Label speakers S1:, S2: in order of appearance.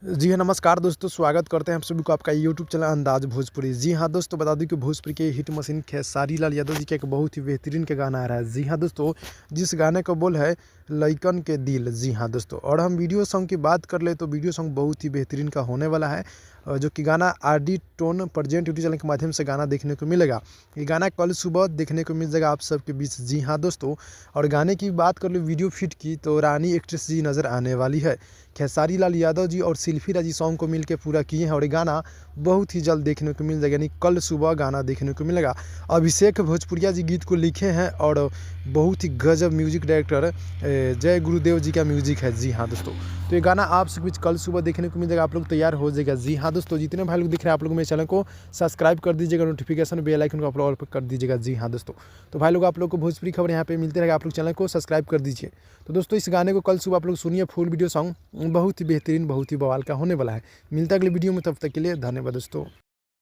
S1: जी हाँ, नमस्कार दोस्तों, स्वागत करते हैं आप सभी को आपका यूट्यूब चैनल अंदाज़ भोजपुरी। जी हाँ दोस्तों, बता दूं कि भोजपुरी के हिट मशीन खेसारी लाल यादव जी का एक बहुत ही बेहतरीन का गाना आ रहा है। जी हाँ दोस्तों, जिस गाने का बोल है लइकन के दिल। जी हाँ दोस्तों, और हम वीडियो सॉन्ग की बात कर ले तो वीडियो सॉन्ग बहुत ही बेहतरीन का होने वाला है, जो कि गाना आरडी टोन प्रेजेंट यूट्यूब चैनल के माध्यम से गाना देखने को मिलेगा। ये गाना कल सुबह देखने को मिल जाएगा आप सबके बीच। जी हाँ दोस्तों, और गाने की बात कर लो वीडियो फिट की तो रानी एक्ट्रेस जी नज़र आने वाली है। खेसारी लाल यादव जी और सिल्फी राजी सॉन्ग को मिलकर पूरा किए हैं और ये गाना बहुत ही जल्द देखने को मिल जाएगा, यानी कल सुबह गाना देखने को मिलेगा। अभिषेक भोजपुरिया जी गीत को लिखे हैं और बहुत ही गजब म्यूजिक डायरेक्टर जय गुरुदेव जी का म्यूजिक है। जी हाँ दोस्तों, तो ये गाना आप सब कुछ कल सुबह देखने को मिल जाएगा, आप लोग तैयार हो जाएगा। जी हाँ दोस्तों, जितने भाई लोग दिख रहे हैं आप लोग मेरे चैनल को सब्सक्राइब कर दीजिएगा, नोटिफिकेशन बेल आइकन को आप लोग ऑल पर कर दीजिएगा। जी हाँ दोस्तों, तो भाई लोग आप लोग को भोजपुरी खबर यहाँ पे मिलते रहेगा, आप लोग चैनल को सब्सक्राइब कर दीजिए। तो दोस्तों, इस गाने को कल सुबह आप लोग सुनिए, फुल वीडियो सॉन्ग बहुत ही बेहतरीन, बहुत ही बवाल का होने वाला है। मिलता है अगले वीडियो में, तब तक के लिए धन्यवाद दोस्तों।